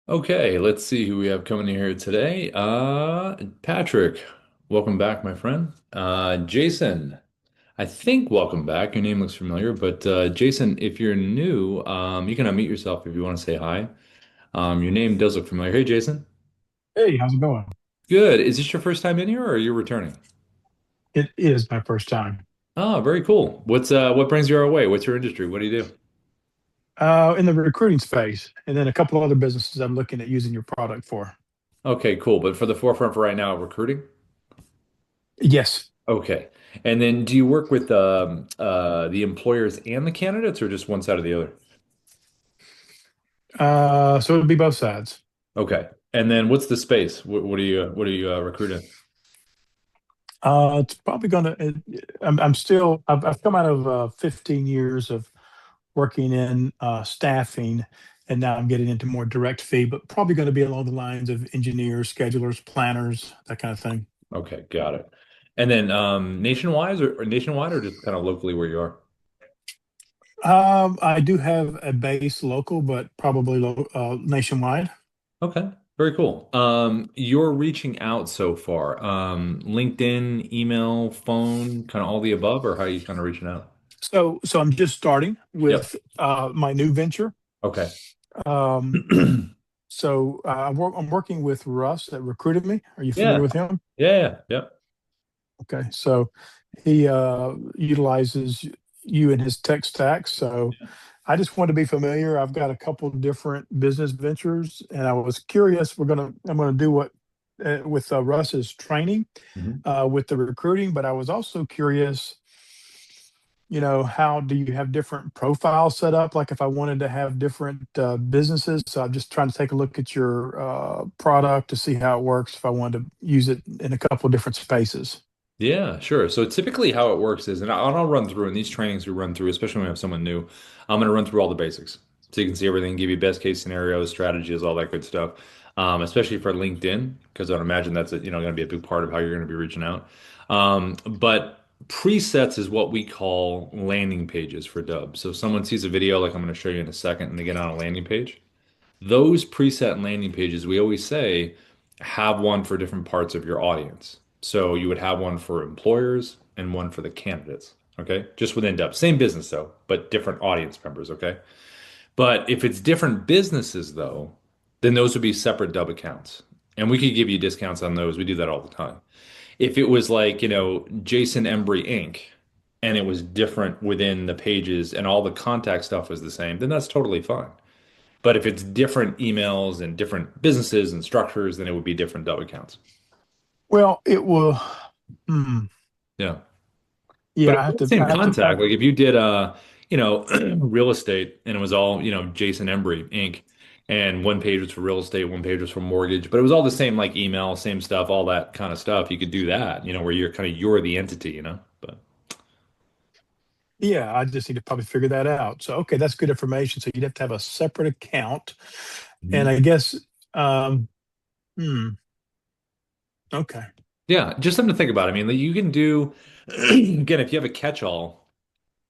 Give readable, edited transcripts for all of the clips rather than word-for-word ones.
Okay, let's see who we have coming in here today. Patrick, welcome back, my friend. Jason, I think welcome back. Your name looks familiar, but Jason, if you're new, you can unmute yourself if you want to say hi. Your name does look familiar. Hey, Jason. Hey, how's it going? Good. Is this your first time in here, or are you returning? It is my first time. Oh, very cool. What brings you our way? What's your industry? What do you do? In the recruiting space, and then a couple of other businesses I'm looking at using your product for. Okay, cool. But for the forefront for right now, recruiting. Yes. Okay. And then do you work with the employers and the candidates or just one side or the other? So it'd be both sides. Okay. And then what's the space? What are you recruiting? It's probably gonna. I'm still. I've come out of 15 years of working in staffing, and now I'm getting into more direct fee, but probably going to be along the lines of engineers, schedulers, planners, that kind of thing. Okay, got it. And then nationwide or just kind of locally where you are? I do have a base local, but probably nationwide. Okay, very cool. You're reaching out so far. LinkedIn, email, phone, kind of all the above, or how are you kind of reaching out? So I'm just starting Yep. with my new venture. Okay. Um, I'm working with Russ that recruited me. Are you familiar Yeah. with him? Yeah. Yeah. Okay, so he utilizes you in his tech stack. So I just want to be familiar. I've got a couple different business ventures, and I was curious. I'm gonna do what with Russ's training Mhm. with the recruiting, but I was also curious. How do you have different profiles set up? Like if I wanted to have different businesses, so I'm just trying to take a look at your product to see how it works. If I wanted to use it in a couple different spaces. Yeah, sure. So typically how it works is, and I'll run through in these trainings we run through, especially when we have someone new, I'm going to run through all the basics. So you can see everything, give you best case scenarios, strategies, all that good stuff. Especially for LinkedIn, because I'd imagine that's going to be a big part of how you're going to be reaching out. But presets is what we call landing pages for Dubb. So if someone sees a video like I'm going to show you in a second and they get on a landing page, those preset landing pages, we always say, have one for different parts of your audience. So you would have one for employers and one for the candidates. Okay. Just within depth. Same business though, but different audience members. Okay. But if it's different businesses though, then those would be separate Dubb accounts. And we could give you discounts on those. We do that all the time. If it was like, Jason Embry Inc., and it was different within the pages and all the contact stuff was the same, then that's totally fine. But if it's different emails and different businesses and structures, then it would be different Dove accounts. Well, it will. Hmm, Yeah. But yeah, it's all the same I have to. contact. Like if you did real estate and it was all, Jason Embry Inc. and one page was for real estate, one page was for mortgage, but it was all the same like email, same stuff, all that kind of stuff. You could do that, where you're the entity. But Yeah, I just need to probably figure that out. So, okay, that's good information. So you'd have to have a separate account, and Mhm. I guess. Um, hmm, okay. Yeah, just something to think about. I mean, like, you can do again if you have a catch-all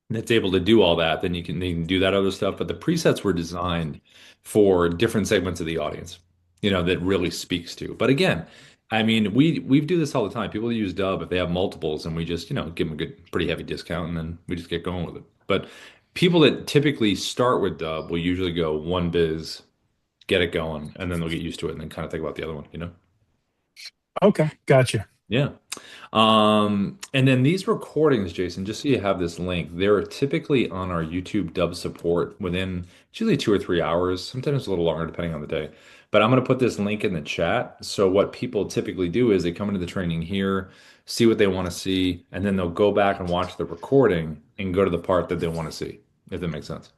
that's able to do all that, then you can do that other stuff. But the presets were designed for different segments of the audience, that really speaks to. But again, I mean, we do this all the time. People use Dub if they have multiples, and we just, give them a good, pretty heavy discount, and then we just get going with it. But people that typically start with Dub will usually go one biz, get it going, and then they'll get used to it, and then kind of think about the other one. Okay, gotcha. Yeah. And then these recordings, Jason, just so you have this link, they're typically on our YouTube Dub support within it's usually 2 or 3 hours, sometimes a little longer depending on the day. But I'm going to put this link in the chat. So what people typically do is they come into the training here, see what they want to see, and then they'll go back and watch the recording and go to the part that they want to see, if that makes sense.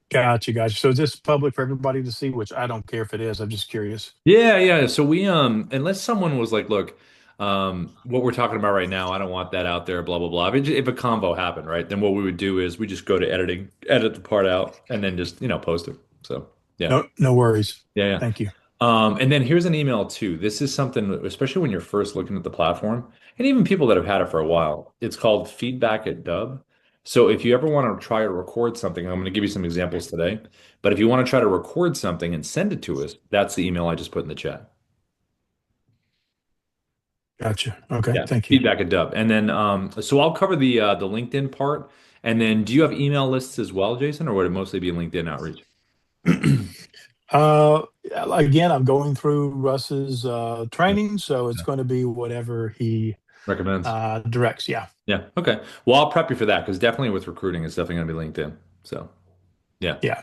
Gotcha, gotcha. So is this public for everybody to see? Which I don't care if it is. I'm just curious. Yeah, yeah. So we unless someone was like, look, what we're talking about right now, I don't want that out there, blah blah blah. If a convo happened, right, then what we would do is we just go to editing, edit the part out, and then just, post it. So yeah. No, no worries. Yeah, yeah. Thank you. And then here's an email too. This is something, especially when you're first looking at the platform, and even people that have had it for a while. It's called feedback at Dub. So if you ever want to try to record something, I'm going to give you some examples today. But if you want to try to record something and send it to us, that's the email I just put in the chat. Gotcha. Okay. Yeah, Thank you. feedback at Dubb. And then so I'll cover the LinkedIn part. And then do you have email lists as well, Jason, or would it mostly be LinkedIn outreach? Uh, Again, I'm going through Russ's Yeah, training, so it's yeah. going to be whatever he Recommends. directs. Yeah. Yeah. Okay. Well, I'll prep you for that because definitely with recruiting, it's definitely going to be LinkedIn. So yeah. Yeah.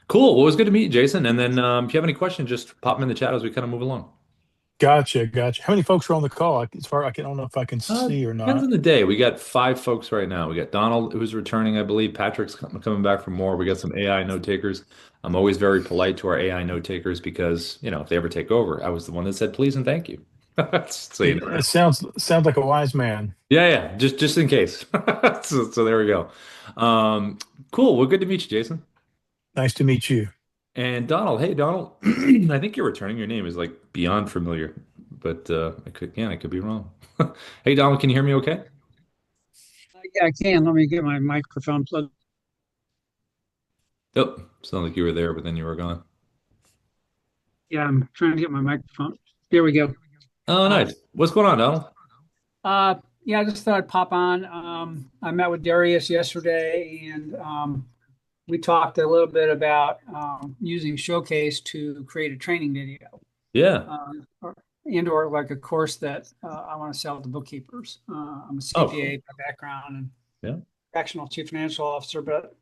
Cool. Well, it was good to meet you, Jason. And then if you have any questions, just pop them in the chat as we kind of move along. Gotcha. Gotcha. How many folks are on the call? As far I don't know if I can see or Depends not. on the day. We got five folks right now. We got Donald who's returning, I believe. Patrick's coming back for more. We got some AI note takers. I'm always very polite to our AI note takers because, if they ever take over, I was the one that said please and thank you. So you never know. It sounds like a wise man. Yeah, yeah, just in case. So there we go. Um, cool. Well, good to meet you, Jason. Nice to meet you. And Donald, hey Donald, I think you're returning. Your name is like beyond familiar, but I could be wrong. Hey Donald, can you hear me okay? Yeah, I can. Let me get my microphone plugged. Oh, sounded like you were there, but then you were gone. Yeah, I'm trying to get my microphone. There we go. Oh, Uh, nice. What's going on, Donald? yeah, I just thought I'd pop on. I met with Darius yesterday, and we talked a little bit about using Showcase to create a training video, Yeah. or like a course that I want to sell to bookkeepers. I'm a Oh, CPA cool. by background and Yeah. fractional chief financial officer, but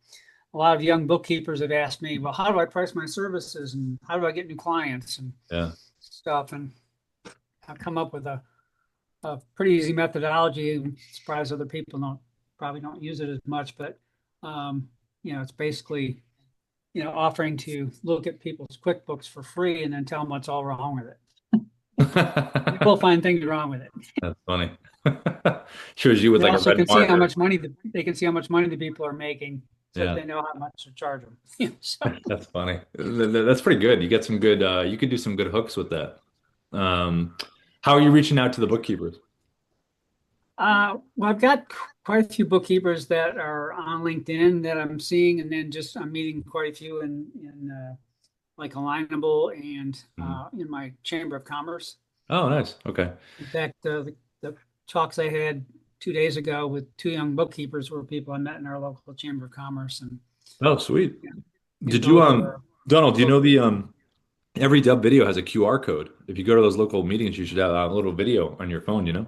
a lot of young bookkeepers have asked me, well, how do I price my services and how do I get new clients and Yeah. stuff? And I've come up with a pretty easy methodology. I'm surprised other people probably don't use it as much, but it's basically, offering to look at people's QuickBooks for free and then tell them what's all wrong with it. You will find things wrong with it. That's funny. Shows you with They like a also red can see how marker. much money they can see how much money the people are making, so that Yeah, they know how much to charge them. So, that's funny. That's pretty good. You get some good, you could do some good hooks with that. Um, how are you reaching out to the bookkeepers? well, I've got quite a few bookkeepers that are on LinkedIn that I'm seeing, and then just I'm meeting quite a few in like Alignable and Mhm. in my Chamber of Commerce. Oh, nice. Okay. In fact, the talks I had 2 days ago with two young bookkeepers were people I met in our local Chamber of Commerce, and Oh, sweet. Did you those were Donald, do you both. know the every Dub video has a QR code. If you go to those local meetings, you should have a little video on your phone, you know?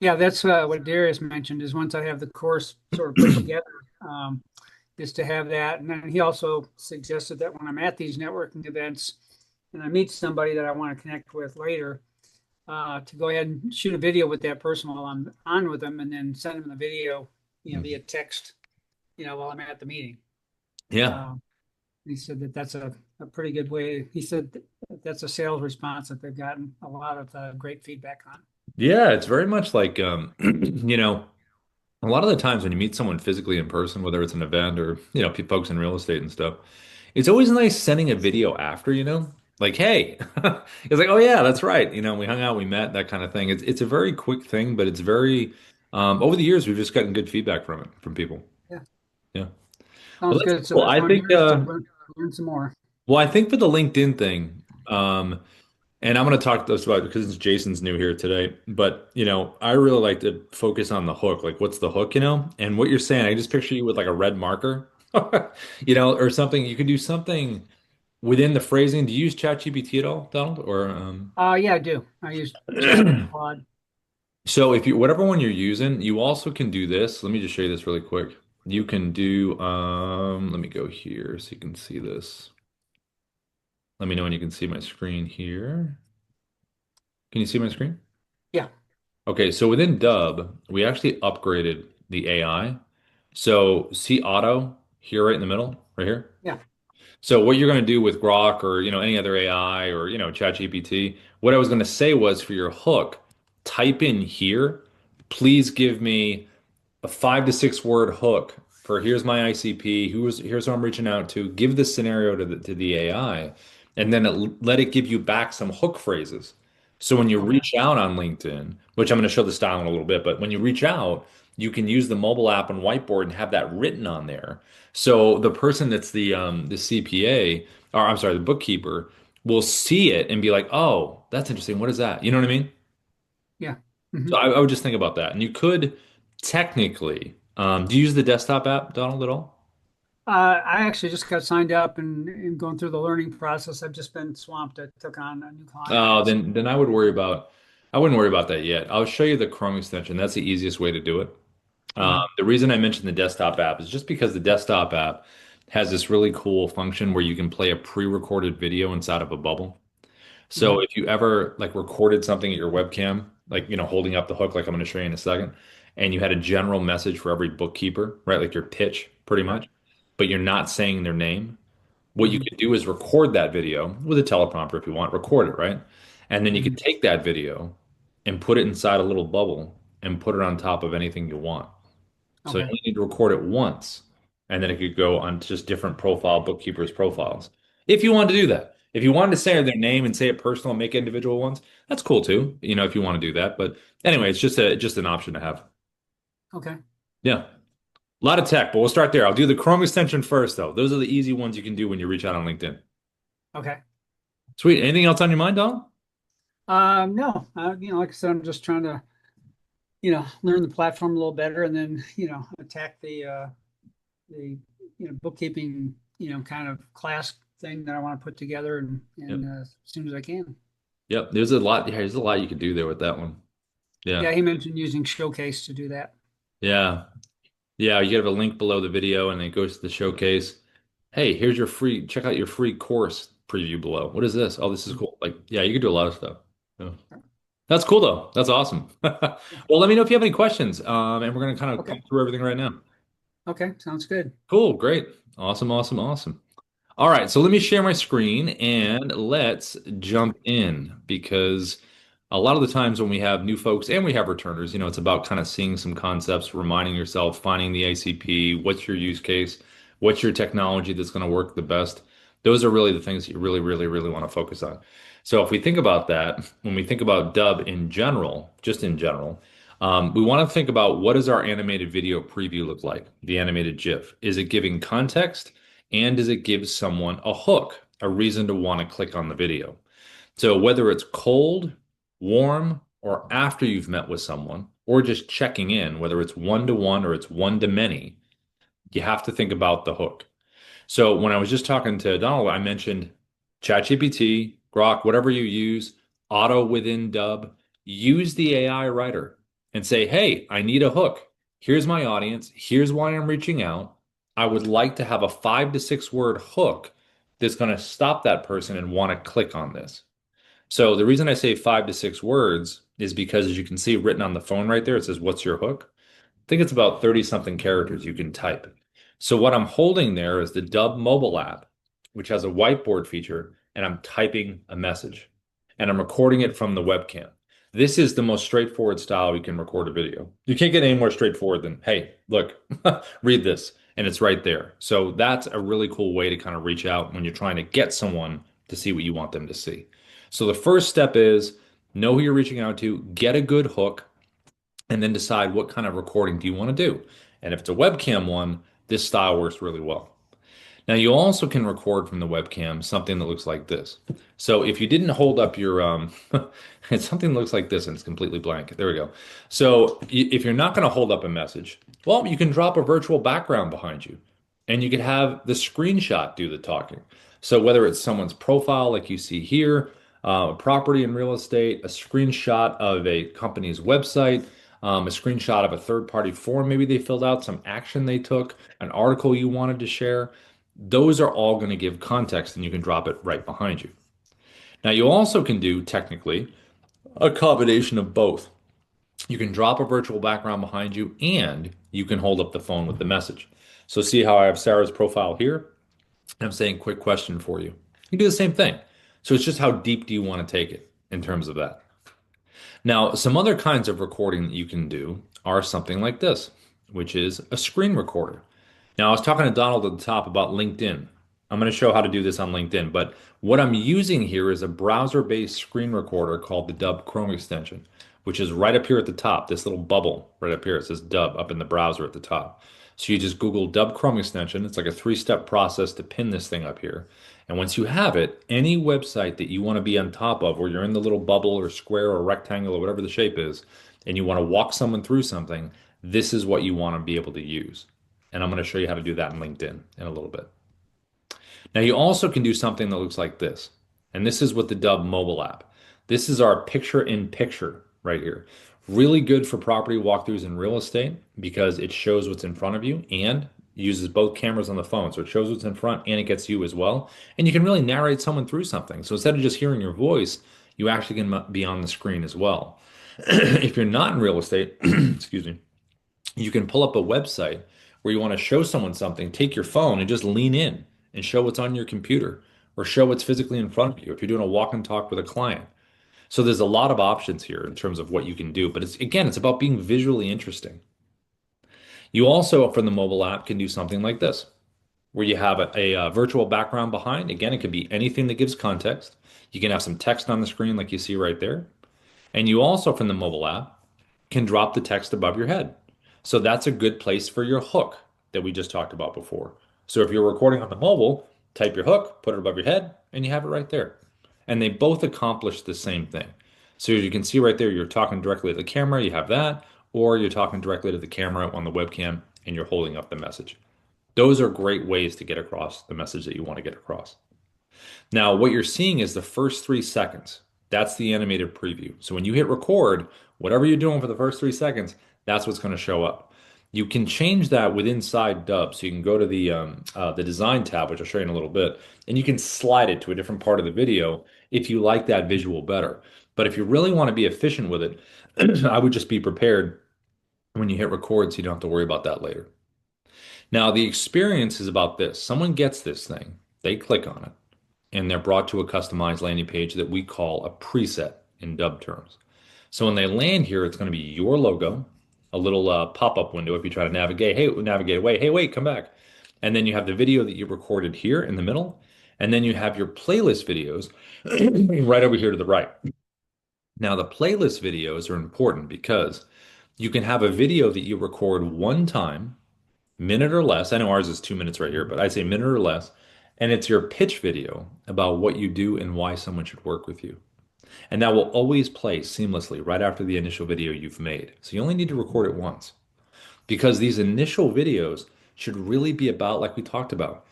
Yeah, that's what Darius mentioned is once I have the course sort of put together, is to have that. And then he also suggested that when I'm at these networking events and I meet somebody that I want to connect with later, to go ahead and shoot a video with that person while I'm on with them and then send them the video, via text, while I'm at the meeting. Yeah. Uh, he said that that's a pretty good way. He said that's a sales response that they've gotten a lot of great feedback on. Yeah, it's very much like a lot of the times when you meet someone physically in person, whether it's an event or, folks in real estate and stuff, it's always nice sending a video after, like, hey, it's like, oh yeah, that's right. We hung out, we met, that kind of thing. It's a very quick thing, but it's very over the years we've just gotten good feedback from it from people. Yeah, Yeah. Well, sounds that's good. So cool. that's what I'm here is to learn some more. I think for the LinkedIn thing, and I'm going to talk to us about because Jason's new here today, but I really like to focus on the hook. Like, what's the hook, And what you're saying, I just picture you with like a red marker, or something. You could do something within the phrasing. Do you use ChatGPT at all, Donald? Or Yeah, I do. I use Chat and Claude. so if you whatever one you're using, you also can do this. Let me just show you this really quick. You can do let me go here so you can see this. Let me know when you can see my screen here. Can you see my screen? Yeah, Okay, so within Dub, we actually upgraded the AI. So see Auto here right in the middle, right here. yeah. So what you're going to do with Grok or any other AI or ChatGPT, what I was going to say was for your hook, type in here, please give me a 5 to 6 word hook for here's my ICP, here's who I'm reaching out to, give the scenario to the AI, and then let it give you back some hook phrases. So when you Okay. reach out on LinkedIn, which I'm going to show the style in a little bit, but when you reach out, you can use the mobile app and whiteboard and have that written on there. So the person that's the CPA, or I'm sorry, the bookkeeper will see it and be like, "Oh, that's interesting. What is that?" You know what I mean? Yeah. So Hmm. I would just think about that. And you could technically, do you use the desktop app, Donald, at all? I actually just got signed up and going through the learning process. I've just been swamped. I took on a new client. Oh, then I wouldn't worry about that yet. I'll show you the Chrome extension. That's the easiest way to do it. Okay. The reason I mentioned the desktop app is just because the desktop app has this really cool function where you can play a pre-recorded video inside of a bubble. So Hmm. if you ever like recorded something at your webcam, like holding up the hook, like I'm going to show you in a second, and you had a general message for every bookkeeper, right? Like your pitch, pretty Yeah. much, but you're not saying their name. What you Hmm. could do is record that video with a teleprompter if you want, record it, right? And then you could Hmm. take that video and put it inside a little bubble and put it on top of anything you want. So you Okay. only need to record it once, and then it could go on just different profile bookkeepers' profiles. If you want to do that. If you wanted to say their name and say it personal and make individual ones, that's cool too, if you want to do that. But anyway, it's just an option to have. Okay. Yeah. A lot of tech, but we'll start there. I'll do the Chrome extension first, though. Those are the easy ones you can do when you reach out on LinkedIn. Okay. Sweet. Anything else on your mind, Don? No, like I said, I'm just trying to, learn the platform a little better and then, attack the, bookkeeping, kind of class thing that I want to put together Yep. and as soon as I can. Yep. There's a lot. Yeah, there's a lot you could do there with that one. Yeah. Yeah, he mentioned using Showcase to do that. Yeah. Yeah. You have a link below the video and it goes to the showcase. Hey, here's your check out your free course preview below. What is this? Oh, this is cool. Like, yeah, you could do a lot of stuff. Yeah. That's cool though. That's awesome. Well, let me know if you have any questions. And we're gonna kind of come Okay. through everything right now. Okay. Sounds good. Cool, great. Awesome, awesome, awesome. All right, so let me share my screen and let's jump in because a lot of the times when we have new folks and we have returners, it's about kind of seeing some concepts, reminding yourself, finding the ACP, what's your use case, what's your technology that's going to work the best. Those are really the things that you really, really, really want to focus on. So if we think about that, when we think about Dubb in general, just in general, we want to think about what does our animated video preview look like, the animated GIF? Is it giving context? And does it give someone a hook, a reason to want to click on the video? So whether it's cold, warm, or after you've met with someone, or just checking in, whether it's one to one or it's one to many, you have to think about the hook. So when I was just talking to Donald, I mentioned ChatGPT, Grok, whatever you use, auto within Dubb, use the AI writer and say, hey, I need a hook. Here's my audience. Here's why I'm reaching out. I would like to have a 5 to 6 word hook that's going to stop that person and want to click on this. So the reason I say 5 to 6 words is because as you can see written on the phone right there, it says, what's your hook? Think it's about 30 something characters you can type. So what I'm holding there is the Dubb mobile app, which has a whiteboard feature, and I'm typing a message and I'm recording it from the webcam. This is the most straightforward style you can record a video. You can't get any more straightforward than, hey, look, read this, and it's right there. So that's a really cool way to kind of reach out when you're trying to get someone to see what you want them to see. So the first step is know who you're reaching out to, get a good hook, and then decide what kind of recording do you want to do. And if it's a webcam one, this style works really well. Now you also can record from the webcam something that looks like this. So if you didn't hold up your it's something that looks like this and it's completely blank. There we go. So if you're not going to hold up a message, well, you can drop a virtual background behind you and you could have the screenshot do the talking. So whether it's someone's profile like you see here, property and real estate, a screenshot of a company's website, a screenshot of a third-party form maybe they filled out, some action they took, an article you wanted to share, those are all going to give context and you can drop it right behind you. Now, you also can do technically a combination of both. You can drop a virtual background behind you and you can hold up the phone with the message. So, see how I have Sarah's profile here? I'm saying, quick question for you. You do the same thing. So, it's just how deep do you want to take it in terms of that? Now, some other kinds of recording that you can do are something like this, which is a screen recorder. Now, I was talking to Donald at the top about LinkedIn. I'm going to show how to do this on LinkedIn, but what I'm using here is a browser-based screen recorder called the Dubb Chrome extension, which is right up here at the top, this little bubble right up here. It says Dubb up in the browser at the top. So you just Google Dubb Chrome extension. It's like a three-step process to pin this thing up here. And once you have it, any website that you want to be on top of, where you're in the little bubble or square or rectangle or whatever the shape is, and you want to walk someone through something, this is what you want to be able to use. And I'm going to show you how to do that in LinkedIn in a little bit. Now you also can do something that looks like this. And this is with the Dubb mobile app. This is our picture in picture right here. Really good for property walkthroughs in real estate because it shows what's in front of you and uses both cameras on the phone. So it shows what's in front and it gets you as well. And you can really narrate someone through something. So instead of just hearing your voice, you actually can be on the screen as well. If you're not in real estate, excuse me, you can pull up a website where you want to show someone something, take your phone and just lean in and show what's on your computer or show what's physically in front of you if you're doing a walk and talk with a client. So there's a lot of options here in terms of what you can do, but it's about being visually interesting. You also, from the mobile app, can do something like this, where you have a virtual background behind. Again, it could be anything that gives context. You can have some text on the screen like you see right there. And you also, from the mobile app, can drop the text above your head. So that's a good place for your hook that we just talked about before. So if you're recording on the mobile, type your hook, put it above your head, and you have it right there. And they both accomplish the same thing. So as you can see right there, you're talking directly to the camera, you have that, or you're talking directly to the camera on the webcam and you're holding up the message. Those are great ways to get across the message that you want to get across. Now, what you're seeing is the first 3 seconds. That's the animated preview. So when you hit record, whatever you're doing for the first 3 seconds, that's what's going to show up. You can change that with inside Dubb. So you can go to the design tab, which I'll show you in a little bit, and you can slide it to a different part of the video if you like that visual better. But if you really want to be efficient with it, I would just be prepared when you hit record so you don't have to worry about that later. Now, the experience is about this. Someone gets this thing, they click on it, and they're brought to a customized landing page that we call a preset in Dubb terms. So when they land here, it's going to be your logo, a little pop-up window if you try to navigate. Hey, navigate away. Hey, wait, come back. And then you have the video that you recorded here in the middle. And then you have your playlist videos right over here to the right. Now, the playlist videos are important because you can have a video that you record one time, minute or less. I know ours is 2 minutes right here, but I say minute or less. And it's your pitch video about what you do and why someone should work with you. And that will always play seamlessly right after the initial video you've made. So you only need to record it once because these initial videos should really be about, like we talked about,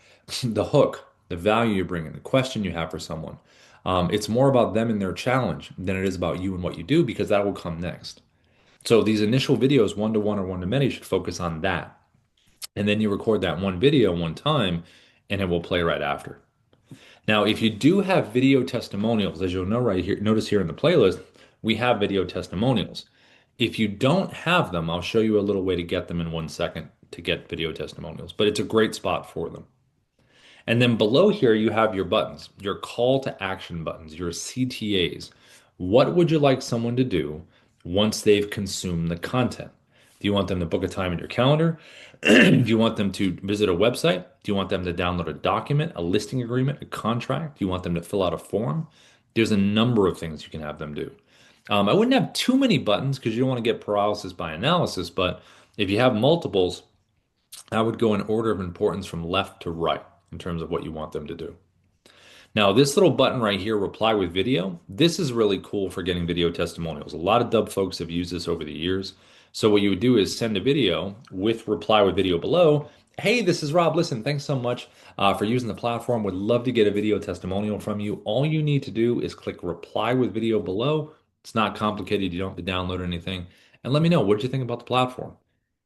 the hook, the value you bring in, the question you have for someone. It's more about them and their challenge than it is about you and what you do because that will come next. So these initial videos, one-to-one or one-to-many, should focus on that. And then you record that one video one time and it will play right after. Now, if you do have video testimonials, as you'll know right here, notice here in the playlist, we have video testimonials. If you don't have them, I'll show you a little way to get them in 1 second to get video testimonials, but it's a great spot for them. And then below here, you have your buttons, your call to action buttons, your CTAs. What would you like someone to do once they've consumed the content? Do you want them to book a time in your calendar? Do you want them to visit a website? Do you want them to download a document, a listing agreement, a contract? Do you want them to fill out a form? There's a number of things you can have them do. I wouldn't have too many buttons because you don't want to get paralysis by analysis, but if you have multiples, I would go in order of importance from left to right in terms of what you want them to do. Now, this little button right here, reply with video, this is really cool for getting video testimonials. A lot of Dubb folks have used this over the years. So what you would do is send a video with reply with video below. Hey, this is Rob. Listen, thanks so much for using the platform. Would love to get a video testimonial from you. All you need to do is click reply with video below. It's not complicated. You don't have to download anything. And let me know, what did you think about the platform?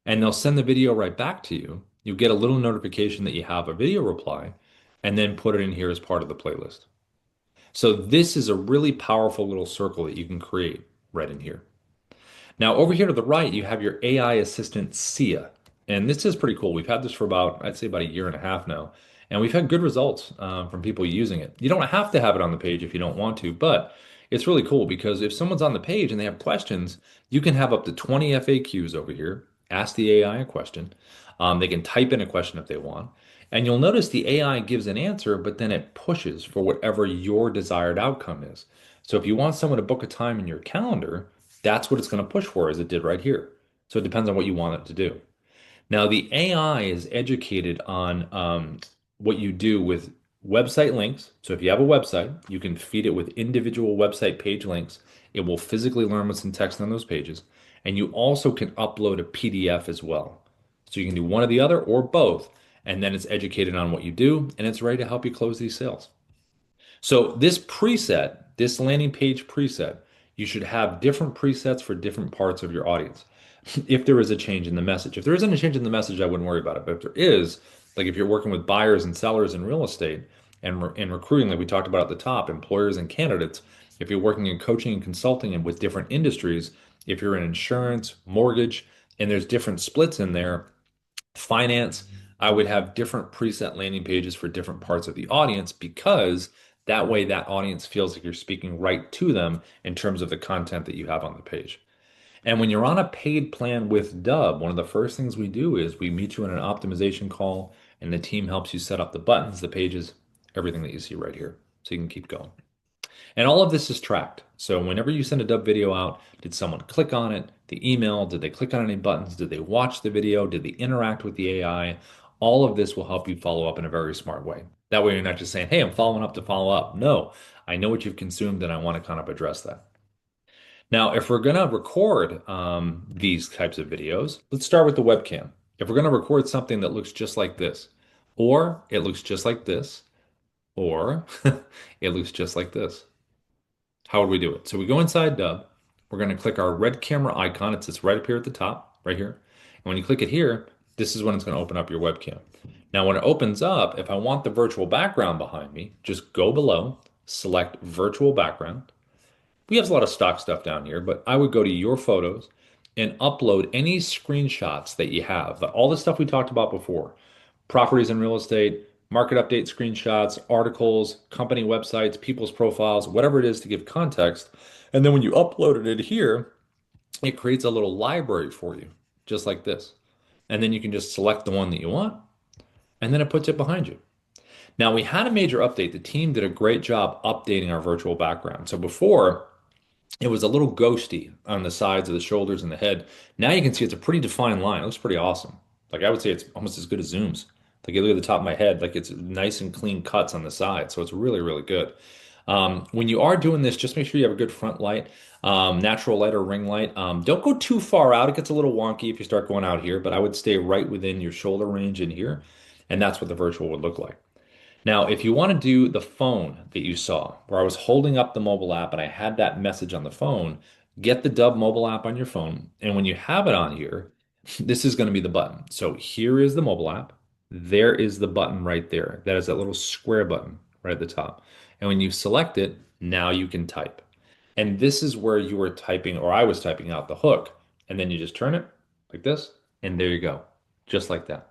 And they'll send the video right back to you. You get a little notification that you have a video reply and then put it in here as part of the playlist. So this is a really powerful little circle that you can create right in here. Now, over here to the right, you have your AI assistant, Sia. And this is pretty cool. We've had this for about, I'd say about 1.5 years now. And we've had good results from people using it. You don't have to have it on the page if you don't want to, but it's really cool because if someone's on the page and they have questions, you can have up to 20 FAQs over here. Ask the AI a question. They can type in a question if they want. And you'll notice the AI gives an answer, but then it pushes for whatever your desired outcome is. So if you want someone to book a time in your calendar, That's what it's going to push for, as it did right here. So it depends on what you want it to do. Now, the AI is educated on what you do with website links. So if you have a website, you can feed it with individual website page links. It will physically learn what's in text on those pages. And you also can upload a PDF as well. So you can do one or the other or both. And then it's educated on what you do and it's ready to help you close these sales. So this preset, this landing page preset, you should have different presets for different parts of your audience. If there is a change in the message. If there isn't a change in the message, I wouldn't worry about it. But if there is, like if you're working with buyers and sellers in real estate and in recruiting, like we talked about at the top, employers and candidates, if you're working in coaching and consulting and with different industries, if you're in insurance, mortgage, and there's different splits in there, finance, I would have different preset landing pages for different parts of the audience because that way that audience feels like you're speaking right to them in terms of the content that you have on the page. And when you're on a paid plan with Dubb, one of the first things we do is we meet you in an optimization call, and the team helps you set up the buttons, the pages, everything that you see right here, so you can keep going. And all of this is tracked. So whenever you send a Dubb video out, did someone click on it? The email, did they click on any buttons? Did they watch the video? Did they interact with the AI? All of this will help you follow up in a very smart way. That way you're not just saying, hey, I'm following up to follow up. No, I know what you've consumed and I want to kind of address that. Now, if we're going to record these types of videos, let's start with the webcam. If we're going to record something that looks just like this, or it looks just like this, or it looks just like this, how would we do it? So we go inside Dubb. We're going to click our red camera icon. It sits right up here at the top, right here. And when you click it here, this is when it's going to open up your webcam. Now, when it opens up, if I want the virtual background behind me, just go below, select virtual background. We have a lot of stock stuff down here, but I would go to your photos and upload any screenshots that you have. All the stuff we talked about before, properties in real estate, market update screenshots, articles, company websites, people's profiles, whatever it is to give context. And then when you uploaded it here, it creates a little library for you, just like this. And then you can just select the one that you want, and then it puts it behind you. Now, we had a major update. The team did a great job updating our virtual background. So before, it was a little ghosty on the sides of the shoulders and the head. Now you can see it's a pretty defined line. It looks pretty awesome. Like I would say it's almost as good as Zoom's. Like you look at the top of my head, like it's nice and clean cuts on the side. So it's really, really good. When you are doing this, just make sure you have a good front light, natural light or ring light. Don't go too far out. It gets a little wonky if you start going out here, but I would stay right within your shoulder range in here. And that's what the virtual would look like. Now, if you want to do the phone that you saw, where I was holding up the mobile app and I had that message on the phone, get the Dubb mobile app on your phone. And when you have it on here, this is going to be the button. So here is the mobile app. There is the button right there. That is that little square button right at the top. And when you select it, now you can type. And this is where you were typing, or I was typing out the hook. And then you just turn it like this, and there you go, just like that.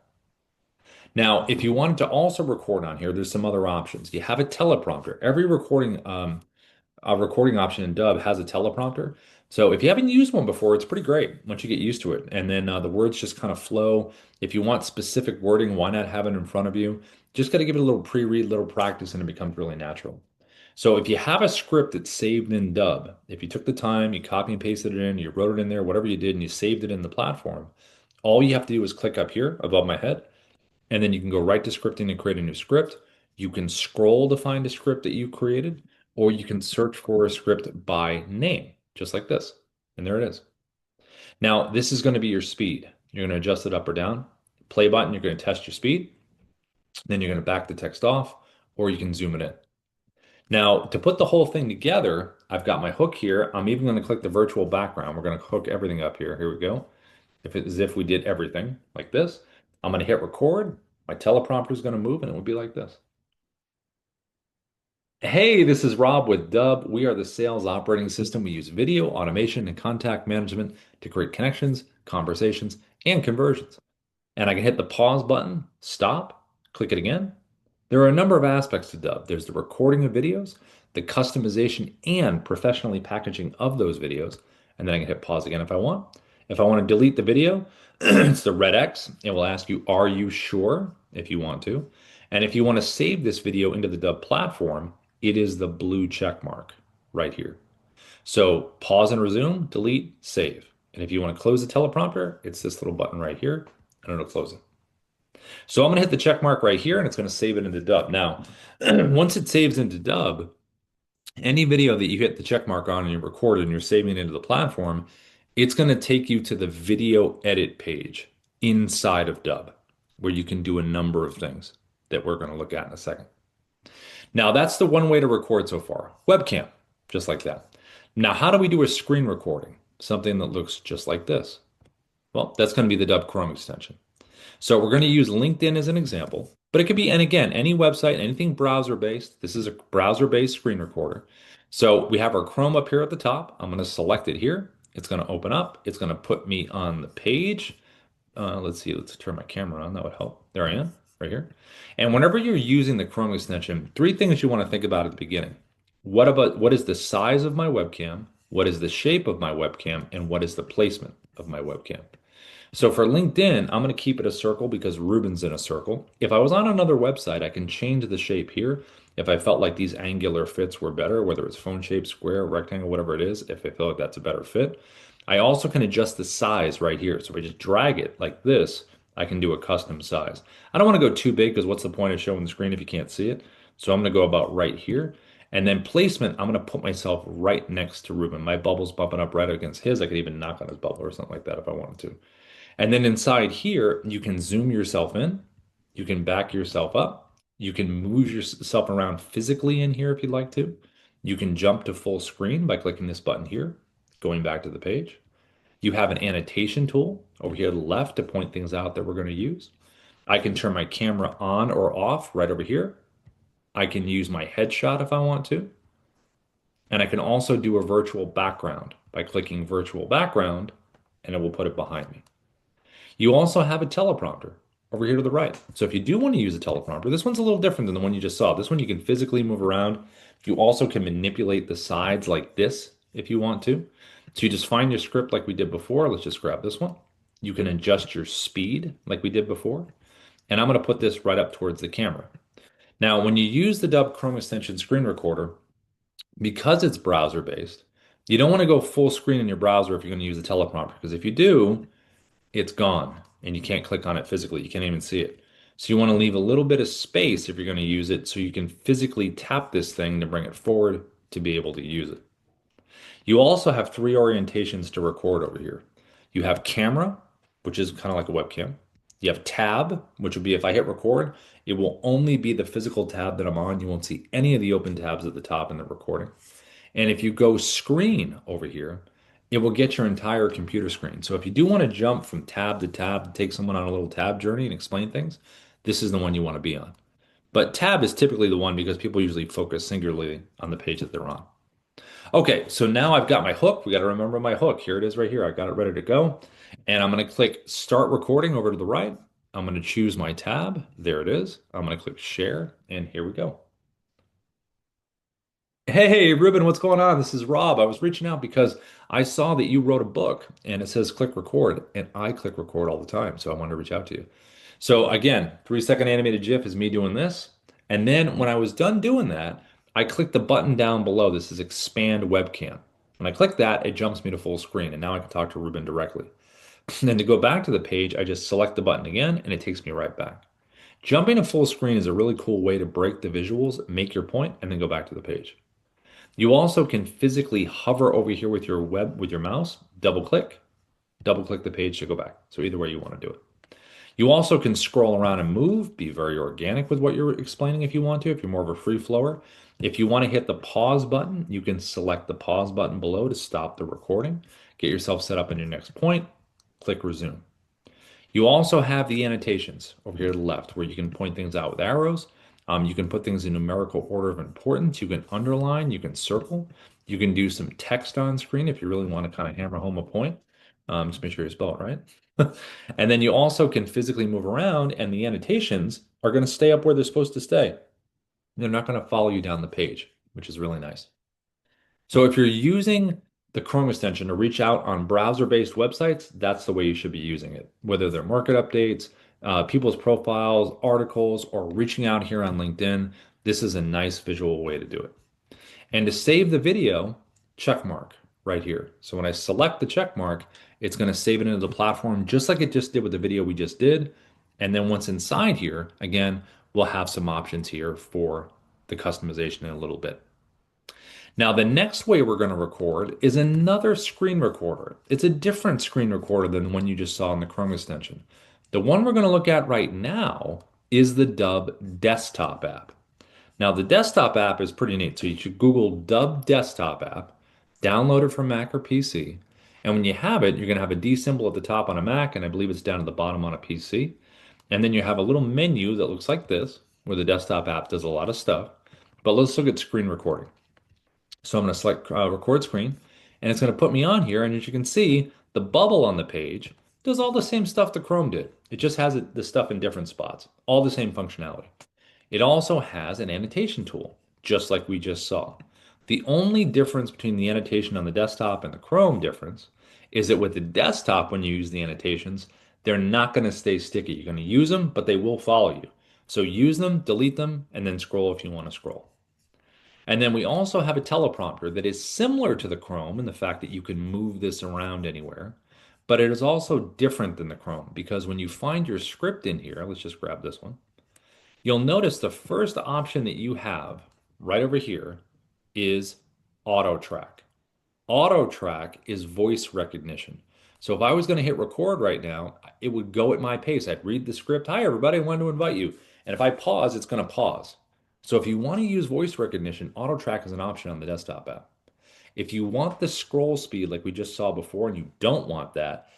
Now, if you wanted to also record on here, there's some other options. You have a teleprompter. Every recording option in Dubb has a teleprompter. So if you haven't used one before, it's pretty great once you get used to it. And then the words just kind of flow. If you want specific wording, why not have it in front of you? Just got to give it a little pre-read, little practice, and it becomes really natural. So if you have a script that's saved in Dubb, if you took the time, you copy and pasted it in, you wrote it in there, whatever you did, and you saved it in the platform, all you have to do is click up here above my head and then you can go right to scripting and create a new script. You can scroll to find a script that you created, or you can search for a script by name, just like this. And there it is. Now, this is going to be your speed. You're going to adjust it up or down. Play button, you're going to test your speed. Then you're going to back the text off, or you can zoom it in. Now, to put the whole thing together, I've got my hook here. I'm even going to click the virtual background. We're going to hook everything up here. Here we go. As if we did everything like this. I'm going to hit record. My teleprompter is going to move and it will be like this. Hey, this is Rob with Dubb. We are the sales operating system. We use video, automation, and contact management to create connections, conversations, and conversions. And I can hit the pause button, stop, click it again. There are a number of aspects to Dubb. There's the recording of videos, the customization and professionally packaging of those videos. And then I can hit pause again if I want. If I want to delete the video, it's the red X. It will ask you, are you sure? If you want to. And if you want to save this video into the Dubb platform, it is the blue check mark right here. So pause and resume, delete, save. And if you want to close the teleprompter, it's this little button right here, and it'll close it. So I'm going to hit the check mark right here, and it's going to save it into Dubb. Now, once it saves into Dubb, any video that you hit the check mark on and you record it and you're saving it into the platform, it's going to take you to the video edit page inside of Dubb, where you can do a number of things that we're going to look at in a second. Now, that's the one way to record so far. Webcam, just like that. Now, how do we do a screen recording? Something that looks just like this. Well, that's going to be the Dubb Chrome extension. So we're going to use LinkedIn as an example, but it could be, and again, any website, anything browser-based. This is a browser-based screen recorder. So we have our Chrome up here at the top. I'm going to select it here. It's going to open up. It's going to put me on the page. Let's see, let's turn my camera on. That would help. There I am, right here. And whenever you're using the Chrome extension, three things you want to think about at the beginning. What is the size of my webcam? What is the shape of my webcam? And what is the placement of my webcam? So for LinkedIn, I'm going to keep it a circle because Ruben's in a circle. If I was on another website, I can change the shape here. If I felt like these angular fits were better, whether it's phone shape, square, rectangle, whatever it is, if I feel like that's a better fit. I also can adjust the size right here. So if I just drag it like this, I can do a custom size. I don't want to go too big because what's the point of showing the screen if you can't see it? So I'm going to go about right here. And then placement, I'm going to put myself right next to Ruben. My bubble's bumping up right against his. I could even knock on his bubble or something like that if I wanted to. And then inside here, you can zoom yourself in, you can back yourself up, you can move yourself around physically in here if you'd like to. You can jump to full screen by clicking this button here, going back to the page. You have an annotation tool over here to the left to point things out that we're going to use. I can turn my camera on or off right over here. I can use my headshot if I want to. And I can also do a virtual background by clicking virtual background, and it will put it behind me. You also have a teleprompter over here to the right. So if you do want to use a teleprompter, this one's a little different than the one you just saw. This one you can physically move around. You also can manipulate the sides like this if you want to. So you just find your script like we did before. Let's just grab this one. You can adjust your speed like we did before. And I'm going to put this right up towards the camera. Now, when you use the Dubb Chrome extension screen recorder, because it's browser based, you don't want to go full screen in your browser if you're going to use a teleprompter, because if you do, it's gone and you can't click on it physically. You can't even see it. So you want to leave a little bit of space if you're going to use it so you can physically tap this thing to bring it forward to be able to use it. You also have three orientations to record over here. You have camera, which is kind of like a webcam. You have tab, which would be if I hit record, it will only be the physical tab that I'm on. You won't see any of the open tabs at the top in the recording. And if you go screen over here, it will get your entire computer screen. So if you do want to jump from tab to tab to take someone on a little tab journey and explain things, this is the one you want to be on. But tab is typically the one because people usually focus singularly on the page that they're on. Okay, so now I've got my hook. We got to remember my hook. Here it is right here. I got it ready to go. And I'm going to click start recording over to the right. I'm going to choose my tab. There it is. I'm going to click share, and here we go. Hey, Ruben, what's going on? This is Rob. I was reaching out because I saw that you wrote a book and it says click record, and I click record all the time. So I wanted to reach out to you. So again, 3-second animated GIF is me doing this. And then when I was done doing that, I clicked the button down below. This is expand webcam. When I click that, it jumps me to full screen, and now I can talk to Ruben directly. And then to go back to the page, I just select the button again, and it takes me right back. Jumping to full screen is a really cool way to break the visuals, make your point, and then go back to the page. You also can physically hover over here with your mouse, double click the page to go back. So either way you want to do it. You also can scroll around and move, be very organic with what you're explaining if you want to, if you're more of a free flower. If you want to hit the pause button, you can select the pause button below to stop the recording. Get yourself set up in your next point, click resume. You also have the annotations over here to the left where you can point things out with arrows. You can put things in numerical order of importance. You can underline, you can circle. You can do some text on screen if you really want to kind of hammer home a point. Just make sure you spell it right. And then you also can physically move around, and the annotations are going to stay up where they're supposed to stay. They're not going to follow you down the page, which is really nice. So if you're using the Chrome extension to reach out on browser-based websites, that's the way you should be using it. Whether they're market updates, people's profiles, articles, or reaching out here on LinkedIn, this is a nice visual way to do it. And to save the video, check mark right here. So when I select the check mark, it's going to save it into the platform just like it just did with the video we just did. And then once inside here, again, we'll have some options here for the customization in a little bit. Now, the next way we're going to record is another screen recorder. It's a different screen recorder than the one you just saw in the Chrome extension. The one we're going to look at right now is the Dubb desktop app. Now, the desktop app is pretty neat. So you should Google Dubb desktop app, download it from Mac or PC. And when you have it, you're going to have a D symbol at the top on a Mac, and I believe it's down at the bottom on a PC. And then you have a little menu that looks like this, where the desktop app does a lot of stuff. But let's look at screen recording. So I'm going to select record screen, and it's going to put me on here. And as you can see, the bubble on the page does all the same stuff that Chrome did. It just has the stuff in different spots, all the same functionality. It also has an annotation tool, just like we just saw. The only difference between the annotation on the desktop and the Chrome difference is that with the desktop, when you use the annotations, they're not going to stay sticky. You're going to use them, but they will follow you. So use them, delete them, and then scroll if you want to scroll. And then we also have a teleprompter that is similar to the Chrome in the fact that you can move this around anywhere, but it is also different than the Chrome because when you find your script in here, let's just grab this one. You'll notice the first option that you have right over here is auto track. Auto track is voice recognition. So if I was going to hit record right now, it would go at my pace. I'd read the script. Hi, everybody, I wanted to invite you. And if I pause, it's going to pause. So if you want to use voice recognition, auto track is an option on the desktop app. If you want the scroll speed like we just saw before and you don't want that,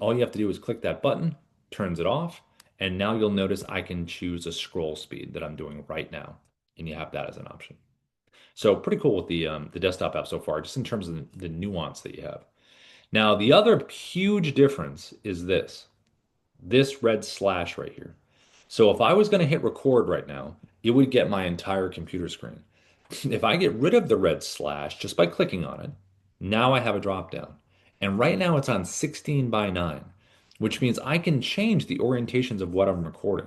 all you have to do is click that button, turns it off, and now you'll notice I can choose a scroll speed that I'm doing right now, and you have that as an option. So pretty cool with the desktop app so far, just in terms of the nuance that you have. Now, the other huge difference is this red slash right here. So if I was going to hit record right now, it would get my entire computer screen. If I get rid of the red slash just by clicking on it, now I have a drop down. And right now it's on 16 by 9, which means I can change the orientations of what I'm recording.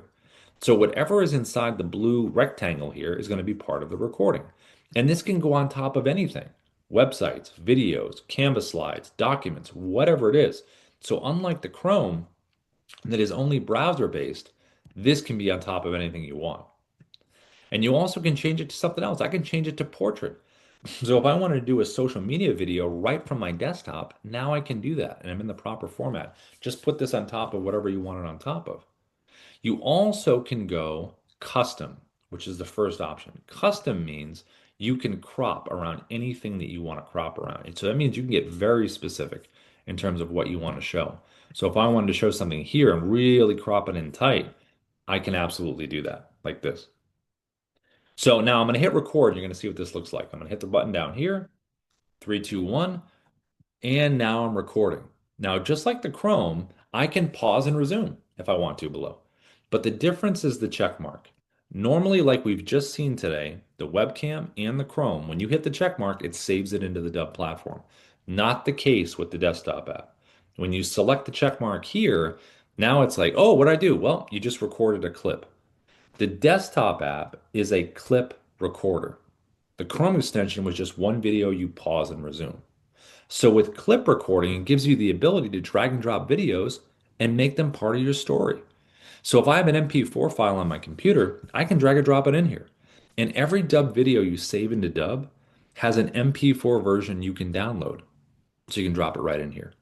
So whatever is inside the blue rectangle here is going to be part of the recording. And this can go on top of anything, websites, videos, Canvas slides, documents, whatever it is. So unlike the Chrome that is only browser based, this can be on top of anything you want. And you also can change it to something else. I can change it to portrait. So if I wanted to do a social media video right from my desktop, now I can do that. And I'm in the proper format. Just put this on top of whatever you want it on top of. You also can go custom, which is the first option. Custom means you can crop around anything that you want to crop around. And so that means you can get very specific in terms of what you want to show. So if I wanted to show something here and really crop it in tight, I can absolutely do that like this. So now I'm going to hit record. You're going to see what this looks like. I'm going to hit the button down here, 3, 2, 1, and now I'm recording. Now, just like the Chrome, I can pause and resume if I want to below. But the difference is the check mark. Normally, like we've just seen today, the webcam and the Chrome, when you hit the check mark, it saves it into the Dubb platform. Not the case with the desktop app. When you select the check mark here, now it's like, oh, what did I do? Well, you just recorded a clip. The desktop app is a clip recorder. The Chrome extension was just one video you pause and resume. So with clip recording, it gives you the ability to drag and drop videos and make them part of your story. So if I have an MP4 file on my computer, I can drag and drop it in here. And every Dubb video you save into Dubb has an MP4 version you can download. So you can drop it right in here.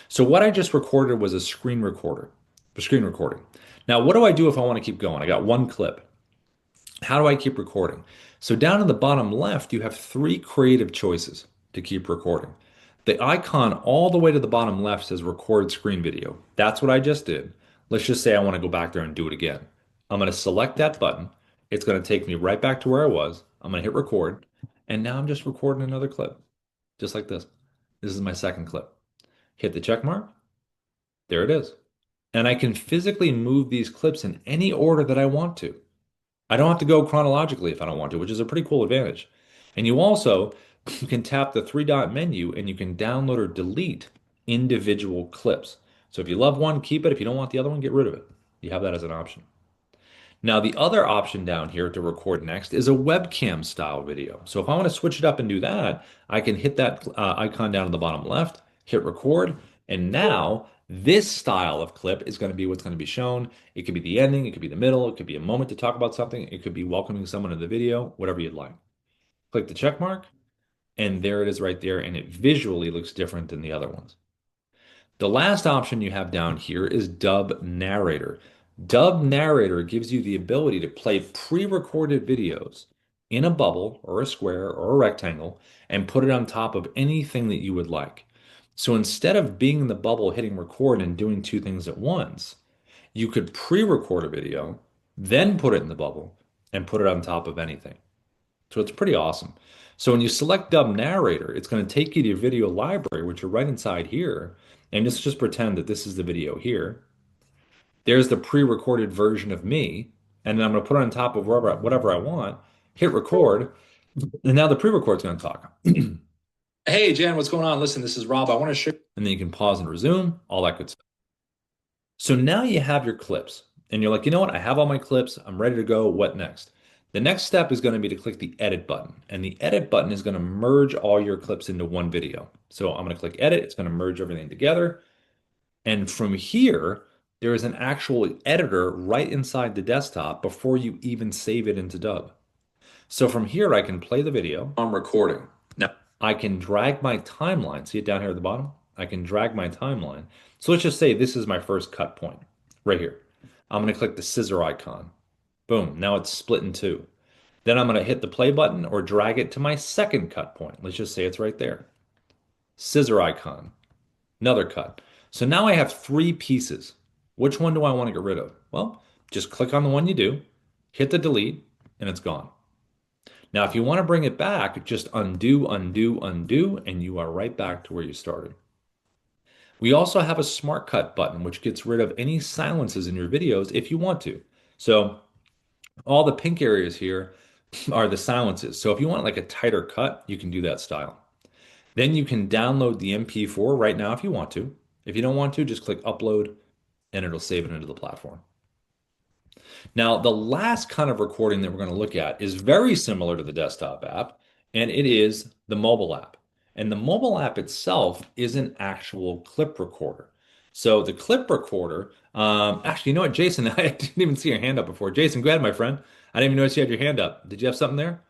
So what I just recorded was a screen recorder, for screen recording. Now, what do I do if I want to keep going? I got one clip. How do I keep recording? So down in the bottom left, you have 3 creative choices to keep recording. The icon all the way to the bottom left says record screen video. That's what I just did. Let's just say I want to go back there and do it again. I'm going to select that button. It's going to take me right back to where I was. I'm going to hit record. And now I'm just recording another clip, just like this. This is my second clip. Hit the check mark. There it is. And I can physically move these clips in any order that I want to. I don't have to go chronologically if I don't want to, which is a pretty cool advantage. And you also can tap the 3-dot menu and you can download or delete individual clips. So if you love one, keep it. If you don't want the other one, get rid of it. You have that as an option. Now, the other option down here to record next is a webcam style video. So if I want to switch it up and do that, I can hit that icon down in the bottom left, hit record, and now this style of clip is going to be what's going to be shown. It could be the ending, it could be the middle, it could be a moment to talk about something, it could be welcoming someone to the video, whatever you'd like. Click the check mark, and there it is right there, and it visually looks different than the other ones. The last option you have down here is Dubb Narrator. Dubb Narrator gives you the ability to play pre-recorded videos in a bubble or a square or a rectangle and put it on top of anything that you would like. So instead of being in the bubble, hitting record and doing two things at once, you could pre-record a video, then put it in the bubble and put it on top of anything. So it's pretty awesome. So when you select Dubb Narrator, it's going to take you to your video library, which are right inside here. And just pretend that this is the video here. There's the pre-recorded version of me. And then I'm going to put it on top of whatever I want, hit record, and now the pre-record's going to talk. Hey, Jen, what's going on? Listen, this is Rob. I want to share. And then you can pause and resume, all that good stuff. So now you have your clips, and you're like, you know what? I have all my clips. I'm ready to go. What next? The next step is going to be to click the edit button, and the edit button is going to merge all your clips into one video. So I'm going to click edit. It's going to merge everything together. And from here, there is an actual editor right inside the desktop before you even save it into Dubb. So from here, I can play the video. I'm recording. Now, I can drag my timeline. See it down here at the bottom? I can drag my timeline. So let's just say this is my first cut point right here. I'm going to click the scissor icon. Boom. Now it's split in two. Then I'm going to hit the play button or drag it to my second cut point. Let's just say it's right there. Scissor icon. Another cut. So now I have three pieces. Which one do I want to get rid of? Well, just click on the one you do, hit the delete, and it's gone. Now, if you want to bring it back, just undo, undo, undo, and you are right back to where you started. We also have a Smart Cut button, which gets rid of any silences in your videos if you want to. So all the pink areas here are the silences. So if you want like a tighter cut, you can do that style. Then you can download the MP4 right now if you want to. If you don't want to, just click upload and it'll save it into the platform. Now, the last kind of recording that we're going to look at is very similar to the desktop app, and it is the mobile app. And the mobile app itself is an actual clip recorder. So the clip recorder, actually, you know what, Jason, I didn't even see your hand up before. Jason, go ahead, my friend. I didn't even notice you had your hand up. Did you have something there?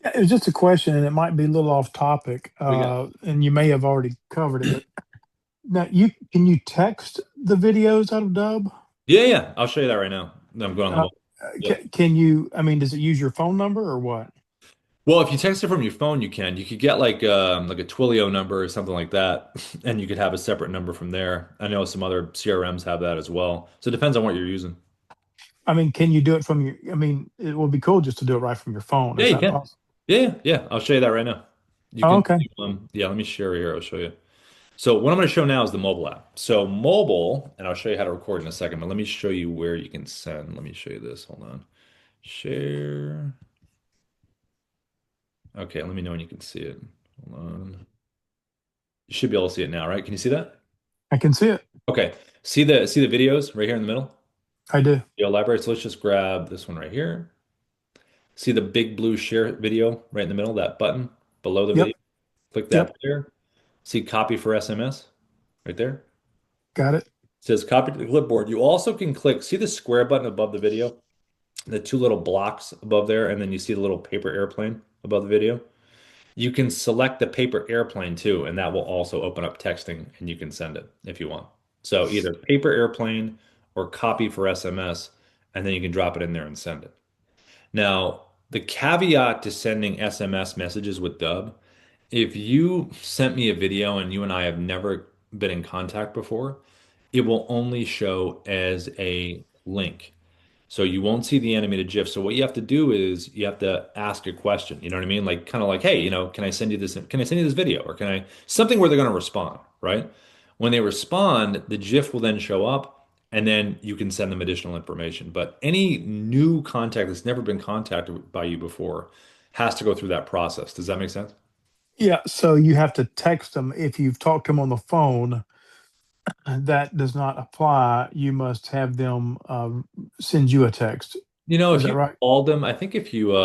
It was just a question, and it might be a little off topic, We got and you may have already covered it. But now, can you text the videos out of Dubb? Yeah. I'll show you that right now. I'm going on the Uh, mobile. Yeah. can you? I mean, does it use your phone number or what? Well, if you text it from your phone, you can. You could get like a Twilio number or something like that, and you could have a separate number from there. I know some other CRMs have that as well. So it depends on what you're using. I mean, can you do it from your? I mean, it would be cool just to do it right from your phone. Yeah, Is you that can. possible? Yeah. I'll show you that right now. You Oh, can, okay. yeah, let me share here. I'll show you. So what I'm going to show now is the mobile app. So mobile, and I'll show you how to record in a second, but let me show you where you can send. Let me show you this. Hold on. Share. Okay, let me know when you can see it. Hold on. You should be able to see it now, right? Can you see that? I can see it. Okay. See the videos right here in the middle? I do. Video library. So let's just grab this one right here. See the big blue share video right in the middle, that button below the Yep. video? Click that Yep. there. See copy for SMS right there? Got it. It says copy to the clipboard. You also can click, see the square button above the video? The two little blocks above there, and then you see the little paper airplane above the video. You can select the paper airplane too, and that will also open up texting and you can send it if you want. So either paper airplane or copy for SMS, and then you can drop it in there and send it. Now, the caveat to sending SMS messages with Dubb, if you sent me a video and you and I have never been in contact before, it will only show as a link. So you won't see the animated GIF. So what you have to do is you have to ask a question. You know what I mean? Like kind of like, hey, can I send you this? Can I send you this video? Or can I something where they're going to respond, right? When they respond, the GIF will then show up, and then you can send them additional information. But any new contact that's never been contacted by you before has to go through that process. Does that make sense? Yeah. So you have to text them if you've talked to them on the phone. that does not apply, you must have them send you a text. Is If that you right? called them, I think if you,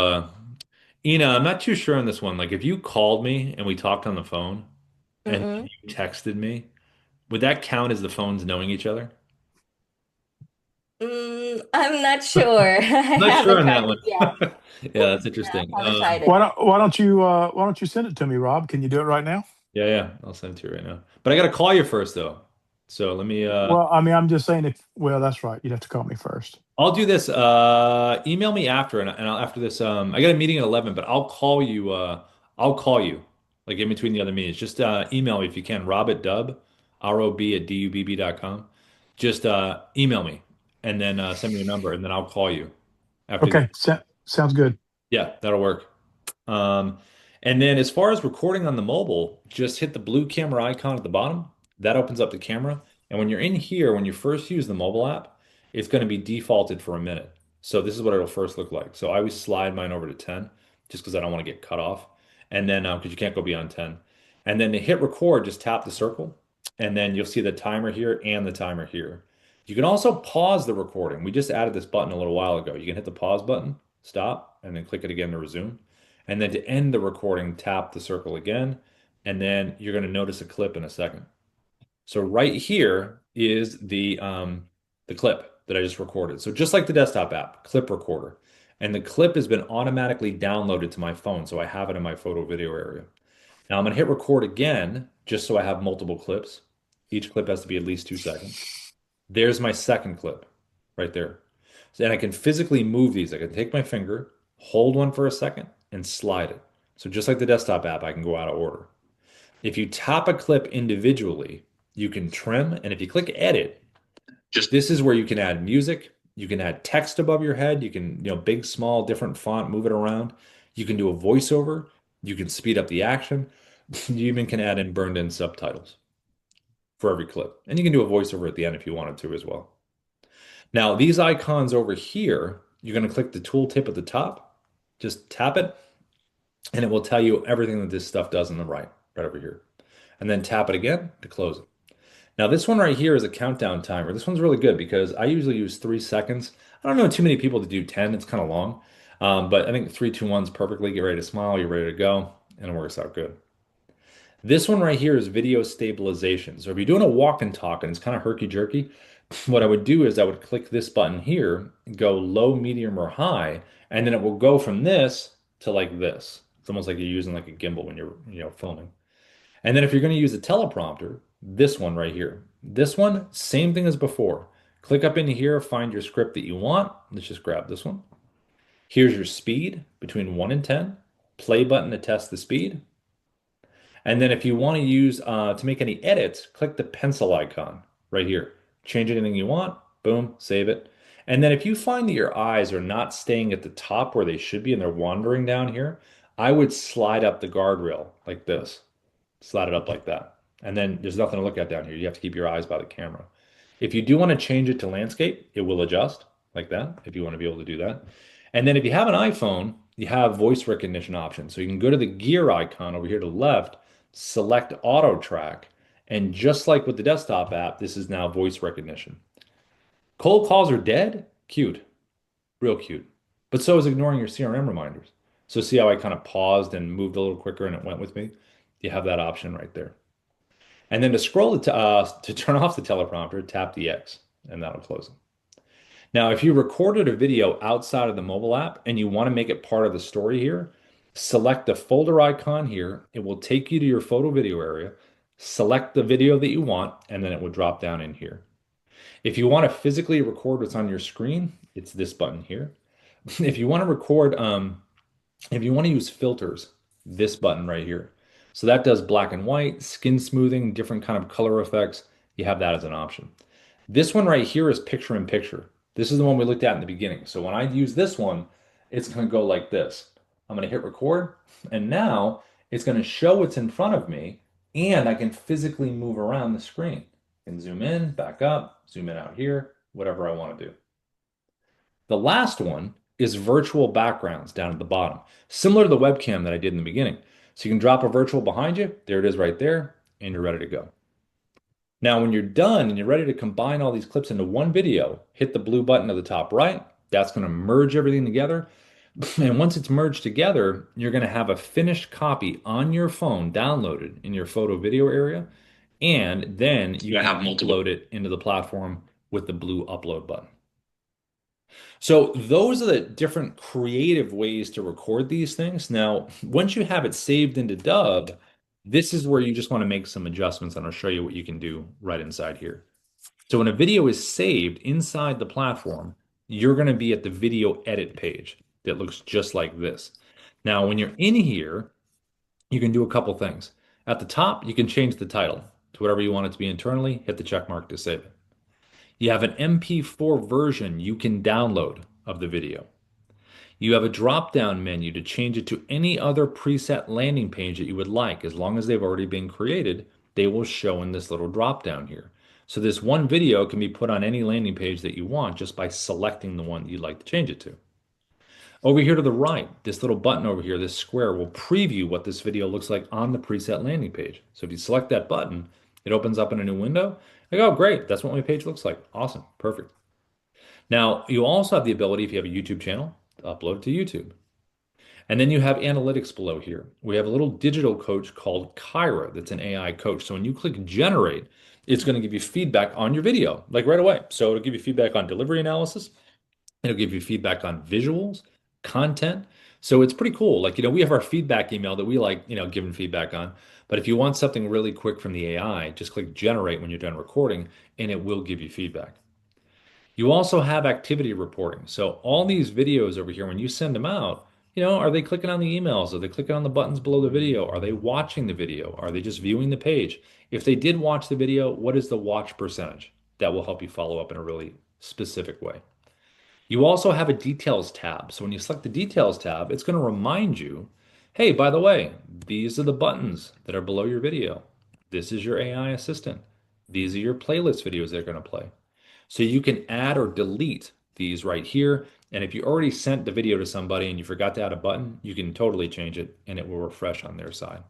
Ina, I'm not too sure on this one. Like if you called me and we talked on the phone and Mm-mm. you texted me, would that count as the phones knowing each other? I'm not sure. I I'm not sure haven't on tried that one. it yet. Yeah, that's Yeah, interesting. I haven't tried it. Why don't you send it to me, Rob? Can you do it right now? Yeah, yeah, I'll send it to you right now. But I got to call you first, though. So let me, Well, I mean, I'm just saying if well, that's right. You'd have to call me first. I'll do this. Email me after, and after this, I got a meeting at 11, but I'll call you, like in between the other meetings. Just email me if you can, Rob at Dubb, ROB@DUBB.com. Just email me and then send me your number, and then I'll call you after the, Okay, sounds good. yeah, that'll work. Um, and then as far as recording on the mobile, just hit the blue camera icon at the bottom. That opens up the camera. And when you're in here, when you first use the mobile app, it's going to be defaulted for a minute. So this is what it'll first look like. So I always slide mine over to 10 just because I don't want to get cut off. And then because you can't go beyond 10. And then to hit record, just tap the circle. And then you'll see the timer here and the timer here. You can also pause the recording. We just added this button a little while ago. You can hit the pause button, stop, and then click it again to resume. And then to end the recording, tap the circle again, and then you're going to notice a clip in a second. So right here is the clip that I just recorded. So just like the desktop app, clip recorder. And the clip has been automatically downloaded to my phone, so I have it in my photo video area. Now I'm going to hit record again, just so I have multiple clips. Each clip has to be at least 2 seconds. There's my second clip right there. So, and I can physically move these. I can take my finger, hold one for a second, and slide it. So just like the desktop app, I can go out of order. If you tap a clip individually, you can trim, and if you click edit, just this is where you can add music, you can add text above your head, you can, big, small, different font, move it around. You can do a voiceover, you can speed up the action. You even can add in burned in subtitles for every clip. And you can do a voiceover at the end if you wanted to as well. Now, these icons over here, you're going to click the tooltip at the top, just tap it, and it will tell you everything that this stuff does on the right over here. And then tap it again to close it. Now, this one right here is a countdown timer. This one's really good because I usually use 3 seconds. I don't know too many people to do 10. It's kind of long. But I think 3, 2, 1's perfectly. Get ready to smile. You're ready to go. And it works out good. This one right here is video stabilization. So if you're doing a walk and talk and it's kind of herky-jerky, what I would do is I would click this button here, go low, medium, or high, and then it will go from this to like this. It's almost like you're using like a gimbal when you're, filming. And then if you're going to use a teleprompter, this one right here. This one, same thing as before. Click up into here, find your script that you want. Let's just grab this one. Here's your speed between 1 and 10. Play button to test the speed. And then if you want to use to make any edits, click the pencil icon right here. Change anything you want, boom, save it. And then if you find that your eyes are not staying at the top where they should be and they're wandering down here, I would slide up the guardrail like this. Slide it up like that. And then there's nothing to look at down here. You have to keep your eyes by the camera. If you do want to change it to landscape, it will adjust like that if you want to be able to do that. And then if you have an iPhone, you have voice recognition options. So you can go to the gear icon over here to the left, select auto track, and just like with the desktop app, this is now voice recognition. Cold calls are dead? Cute, real cute. But so is ignoring your CRM reminders. So see how I kind of paused and moved a little quicker and it went with me? You have that option right there. And then to scroll to turn off the teleprompter, tap the X and that'll close it. Now, if you recorded a video outside of the mobile app and you want to make it part of the story here, select the folder icon here. It will take you to your photo video area. Select the video that you want, and then it will drop down in here. If you want to physically record what's on your screen, it's this button here. If you want to record, if you want to use filters, this button right here. So that does black and white, skin smoothing, different kind of color effects. You have that as an option. This one right here is picture in picture. This is the one we looked at in the beginning. So when I use this one, it's going to go like this. I'm going to hit record, and now it's going to show what's in front of me, and I can physically move around the screen. I can zoom in, back up, zoom in out here, whatever I want to do. The last one is virtual backgrounds down at the bottom, similar to the webcam that I did in the beginning. So you can drop a virtual behind you. There it is right there, and you're ready to go. Now, when you're done and you're ready to combine all these clips into one video, hit the blue button at the top right. That's going to merge everything together. And once it's merged together, you're going to have a finished copy on your phone downloaded in your photo video area. And then you can upload it into the platform with the blue upload button. So those are the different creative ways to record these things. Now, once you have it saved into Dubb, this is where you just want to make some adjustments, and I'll show you what you can do right inside here. So when a video is saved inside the platform, you're going to be at the video edit page that looks just like this. Now, when you're in here, you can do a couple things. At the top, you can change the title to whatever you want it to be internally, hit the check mark to save it. You have an MP4 version you can download of the video. You have a drop-down menu to change it to any other preset landing page that you would like. As long as they've already been created, they will show in this little drop-down here. So this one video can be put on any landing page that you want just by selecting the one that you'd like to change it to. Over here to the right, this little button over here, this square, will preview what this video looks like on the preset landing page. So if you select that button, it opens up in a new window. Like, oh, great, that's what my page looks like. Awesome, perfect. Now, you also have the ability, if you have a YouTube channel, to upload it to YouTube. And then you have analytics below here. We have a little digital coach called Kyra that's an AI coach. So when you click generate, it's going to give you feedback on your video, like right away. So it'll give you feedback on delivery analysis. It'll give you feedback on visuals, content. So it's pretty cool. Like, we have our feedback email that we like, giving feedback on. But if you want something really quick from the AI, just click generate when you're done recording, and it will give you feedback. You also have activity reporting. So all these videos over here, when you send them out, are they clicking on the emails? Are they clicking on the buttons below the video? Are they watching the video? Are they just viewing the page? If they did watch the video, what is the watch percentage? That will help you follow up in a really specific way. You also have a details tab. So when you select the details tab, it's going to remind you, hey, by the way, these are the buttons that are below your video. This is your AI assistant. These are your playlist videos they're going to play. So you can add or delete these right here. And if you already sent the video to somebody and you forgot to add a button, you can totally change it and it will refresh on their side.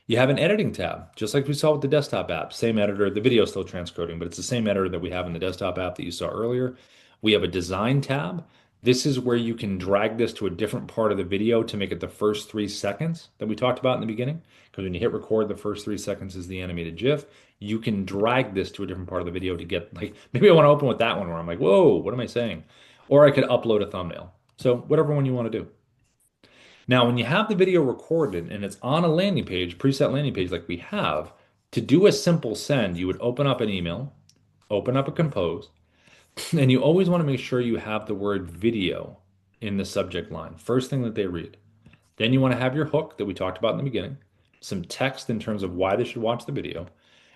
You have an editing tab, just like we saw with the desktop app. Same editor, the video is still transcoding, but it's the same editor that we have in the desktop app that you saw earlier. We have a design tab. This is where you can drag this to a different part of the video to make it the first 3 seconds that we talked about in the beginning. Because when you hit record, the first 3 seconds is the animated GIF. You can drag this to a different part of the video to get, like, maybe I want to open with that one where I'm like, whoa, what am I saying? Or I could upload a thumbnail. So whatever one you want to do. Now, when you have the video recorded and it's on a landing page, preset landing page like we have, to do a simple send, you would open up an email, open up a compose, and you always want to make sure you have the word video in the subject line. First thing that they read. Then you want to have your hook that we talked about in the beginning, some text in terms of why they should watch the video.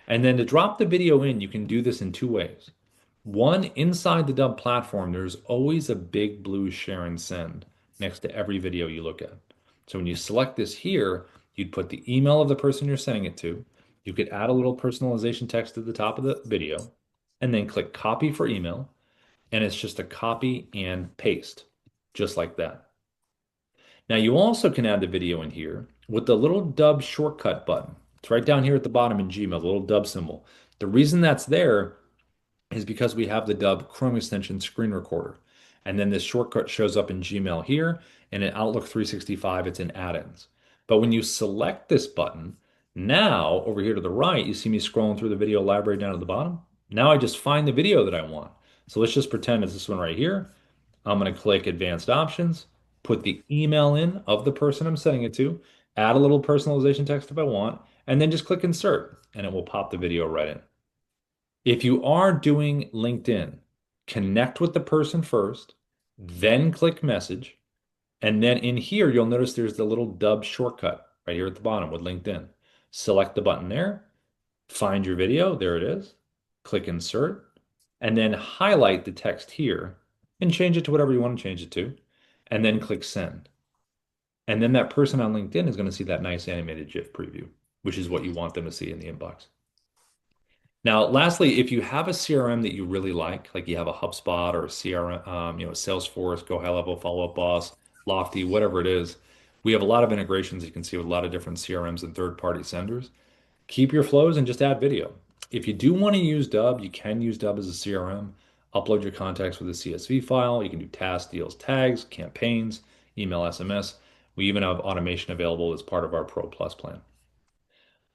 And then to drop the video in, you can do this in 2 ways. One, inside the Dubb platform, there's always a big blue share and send next to every video you look at. So when you select this here, you'd put the email of the person you're sending it to. You could add a little personalization text at the top of the video, and then click copy for email. And it's just a copy and paste, just like that. Now you also can add the video in here with the little Dubb shortcut button. It's right down here at the bottom in Gmail, the little Dubb symbol. The reason that's there is because we have the Dubb Chrome extension screen recorder. And then this shortcut shows up in Gmail here, and in Outlook 365, it's in add-ins. But when you select this button, now over here to the right, you see me scrolling through the video library down at the bottom. Now I just find the video that I want. So let's just pretend it's this one right here. I'm going to click advanced options, put the email in of the person I'm sending it to, add a little personalization text if I want, and then just click insert, and it will pop the video right in. If you are doing LinkedIn, connect with the person first, then click message. And then in here, you'll notice there's the little Dubb shortcut right here at the bottom with LinkedIn. Select the button there, find your video, there it is, click insert, and then highlight the text here and change it to whatever you want to change it to, and then click send. And then that person on LinkedIn is going to see that nice animated GIF preview, which is what you want them to see in the inbox. Now, lastly, if you have a CRM that you really like you have a HubSpot or a CRM, Salesforce, Go High Level, Follow Up Boss, Lofty, whatever it is, we have a lot of integrations you can see with a lot of different CRMs and third-party senders. Keep your flows and just add video. If you do want to use Dubb, you can use Dubb as a CRM. Upload your contacts with a CSV file. You can do tasks, deals, tags, campaigns, email, SMS. We even have automation available as part of our Pro Plus plan.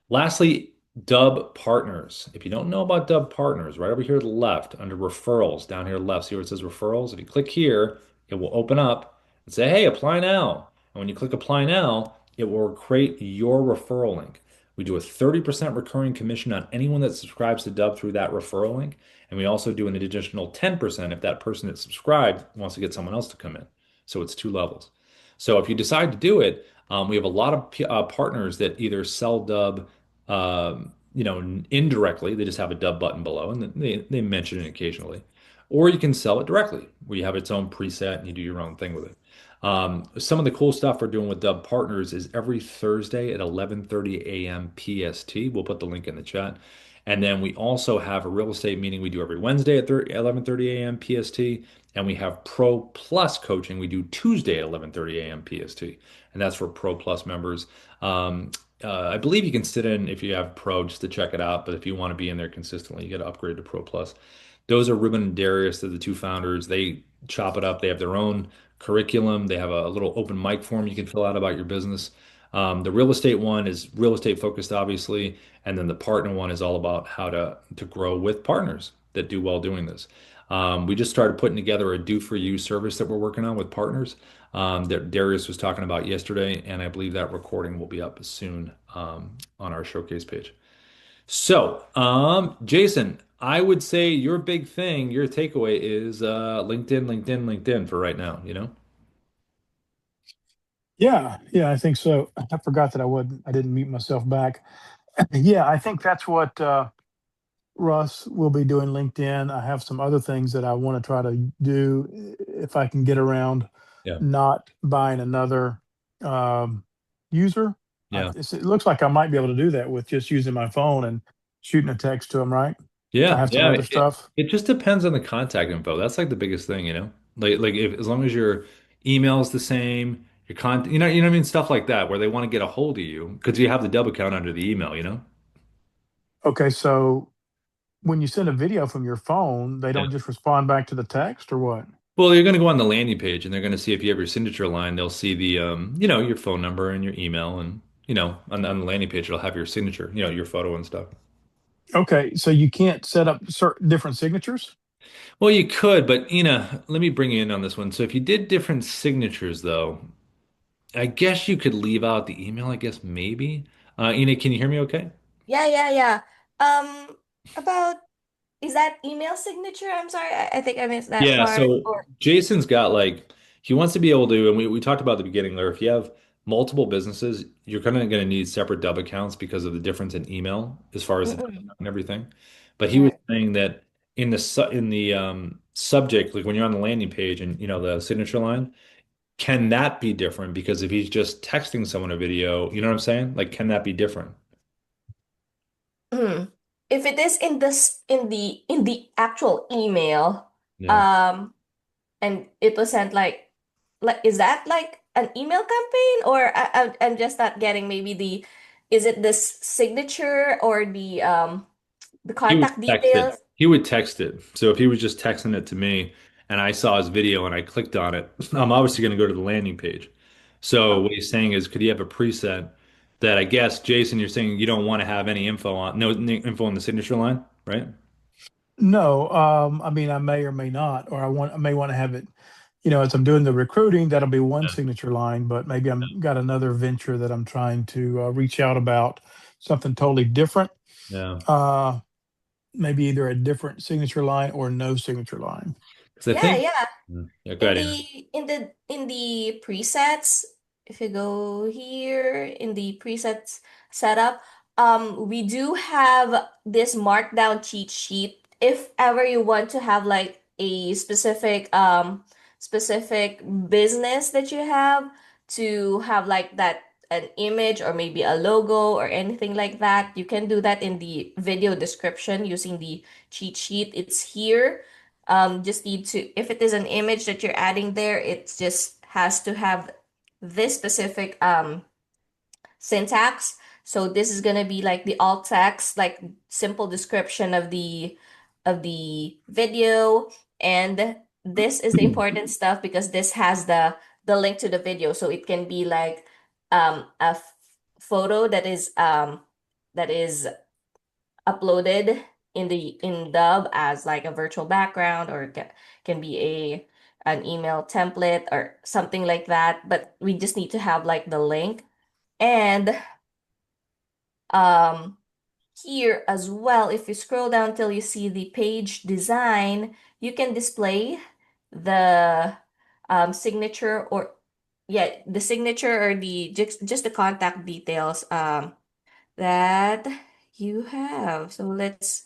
Lastly, Dubb Partners. If you don't know about Dubb Partners, right over here to the left, under referrals, down here left, see where it says referrals? If you click here, it will open up and say, hey, apply now. And when you click apply now, it will create your referral link. We do a 30% recurring commission on anyone that subscribes to Dubb through that referral link. And we also do an additional 10% if that person that subscribed wants to get someone else to come in. So it's two levels. So if you decide to do it, we have a lot of partners that either sell Dubb indirectly. They just have a Dubb button below and they mention it occasionally. Or you can sell it directly, where you have its own preset and you do your own thing with it. Some of the cool stuff we're doing with Dubb Partners is every Thursday at 11:30 a.m. PST. We'll put the link in the chat. And then we also have a real estate meeting we do every Wednesday at 11:30 a.m. PST. And we have Pro Plus coaching we do Tuesday at 11:30 a.m. PST. And that's for Pro Plus members. I believe you can sit in if you have Pro just to check it out, but if you want to be in there consistently, you got to upgrade to Pro Plus. Those are Ruben and Darius, they're the two founders. They chop it up. They have their own curriculum. They have a little open mic form you can fill out about your business. The real estate one is real estate focused, obviously, and then the partner one is all about how to grow with partners that do well doing this. We just started putting together a do for you service that we're working on with partners that Darius was talking about yesterday, and I believe that recording will be up soon on our showcase page. So, Jason, I would say your big thing, your takeaway is LinkedIn, LinkedIn, LinkedIn for right now, you know? Yeah, yeah, I think so. I forgot that I didn't mute myself back. Yeah, I think that's what Russ will be doing LinkedIn. I have some other things that I want to try to do if I can get around Yeah. not buying another user. Yeah. It looks like I might be able to do that with just using my phone and shooting a text to them, right? I Yeah, have some yeah. other stuff. It just depends on the contact info. That's like the biggest thing, you know? Like if as long as your email is the same, your content, you know what I mean? Stuff like that, where they want to get a hold of you because you have the Dubb account under the email, you know? Okay, so when you send a video from your phone, they Yeah. don't just respond back to the text or what? Well, you're going to go on the landing page and they're going to see if you have your signature line, they'll see the your phone number and your email and on the landing page it'll have your signature, your photo and stuff. Okay, so you can't set up certain different signatures? Well, you could, but let me bring you in on this one. So if you did different signatures though, I guess you could leave out the email, I guess maybe. Ina, can you hear me okay? Yeah, yeah, yeah. About is that email signature? I'm sorry, I think I missed that Yeah, part. so Or Jason's got like he wants to be able to, and we talked about at the beginning there, if you have multiple businesses, you're kind of going to need separate Dubb accounts because of the difference in email as far as the Dubb mm-mm, account and everything. But he was right. saying that in the subject, like when you're on the landing page and the signature line, can that be different? Because if he's just texting someone a video, you know what I'm saying? Like, can that be different? Mm. If it is in this in the actual email, Yeah. um, and it was sent like is that like an email campaign or I'm just not getting maybe the is it this signature or the He would contact text it. details? He would text it. So if he was just texting it to me and I saw his video and I clicked on it, I'm obviously going to go to the landing page. So what he's saying is, could he have a preset that I guess, Jason, you're saying you don't want to have any info on, no info on the signature line, right? No, I mean I may or may not, or I may want to have it, as I'm doing the recruiting, that'll be one Yeah. signature line, but maybe I'm got another venture that I'm trying to reach out about something totally different. Yeah. Uh, Maybe either a different signature line or no signature line. Because I Yeah, think, yeah. yeah, go In ahead, Aaron. the presets, if you go here in the presets setup, we do have this markdown cheat sheet. If ever you want to have like a specific business that you have to have like that an image or maybe a logo or anything like that, you can do that in the video description using the cheat sheet. It's here. Just need to, if it is an image that you're adding there, it just has to have this specific syntax. So this is gonna be like the alt text, like simple description of the video. And this is the important stuff because this has the link to the video. So it can be like photo that is uploaded in Dubb as like a virtual background, or can be an email template or something like that. But we just need to have like the link. And um here as well, if you scroll down till you see the page design, you can display the signature, or yeah, the signature, or the just the contact details that you have. So let's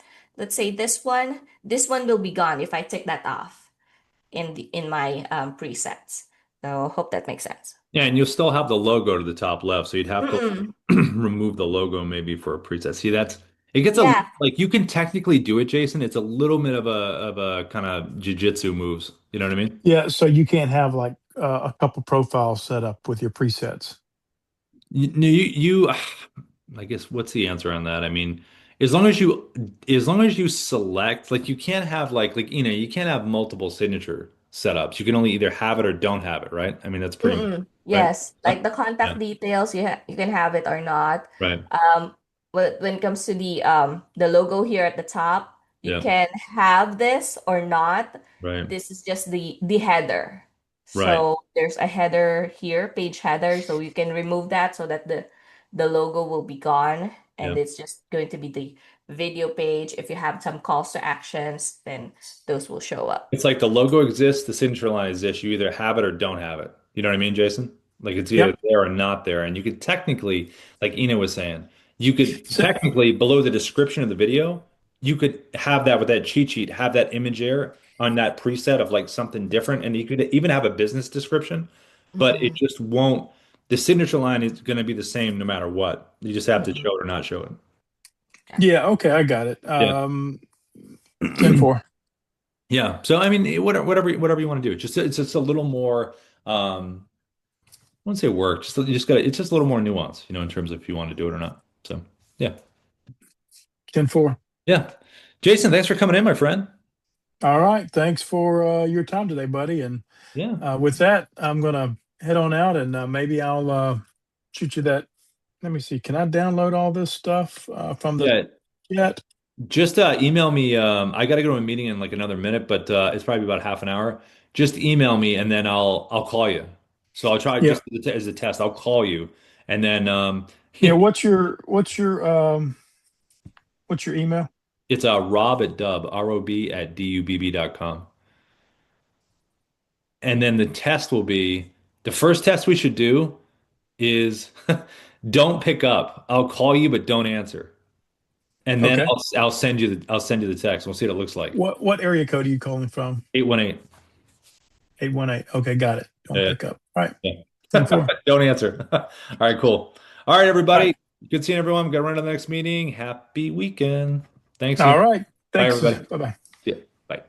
say this one will be gone if I take that off in my presets. So hope that makes sense. Yeah, and you'll still have the logo to the top left, so you'd have to Mm-mm. remove the logo maybe for a preset. See, that's it gets a Yeah. like you can technically do it, Jason. It's a little bit of a kind of jujitsu moves. You know what I mean? Yeah, so you can't have like a couple profiles set up with your presets. I guess what's the answer on that? I mean, as long as you select, like you can't have you can't have multiple signature setups. You can only either have it or don't have it, right? I mean, that's pretty much Mm-mm. right. Yes, like the Yeah, contact details, you can have it or not. right. When it comes to the logo here at the top, you Yeah, can have this or not. right, This is just the header. right. So there's a header here, page header, so you can remove that so that the logo will be gone, Yeah. and it's just going to be the video page. If you have some calls to actions, then those will show up. It's like the logo exists, the signature line exists. You either have it or don't have it. You know what I mean, Jason? Like it's either Yep. there or not there. And you could technically, like Ina was saying, you could So, technically below the description of the video, you could have that with that cheat sheet, have that image there on that preset of like something different. And you could even have a business description, but it Mm-mm. just won't, the signature line is going to be the same no matter what. You just have to Mm-mm. show it or not show yeah, okay, I got it. it. 10-4. Yeah. So I mean, whatever you want to do. It's just a little more I wouldn't say work. You just got it's just a little more nuance, in terms of if you want to do it or not. So yeah. 10-4. Yeah. Jason, thanks for coming in, my friend. All right. Thanks for your time today, buddy. And Yeah. with that, I'm gonna head on out, and maybe I'll shoot you that. Let me see. Can I download all this stuff from the Yeah. chat? Just email me. I got to go to a meeting in like another minute, but it's probably about half an hour. Just email me and then I'll call you. So I'll try Yeah. just as a test. I'll call you and then Yeah. What's your email? it's Rob at Dubb, ROB at DUBB.com. And then the first test we should do is don't pick up. I'll call you, but don't answer. And then Okay. I'll send you the text. We'll see what it looks like. What area code are you calling from? 818. 818. Okay, got it. Don't Yeah. pick up. All right. Yeah. 10-4. Don't answer. All right, cool. All right, All right. everybody. Good seeing everyone. Got to run to the next meeting. Happy weekend. Thanks, All Ian. right. Bye, Thanks. everybody. Bye bye. See ya. Bye.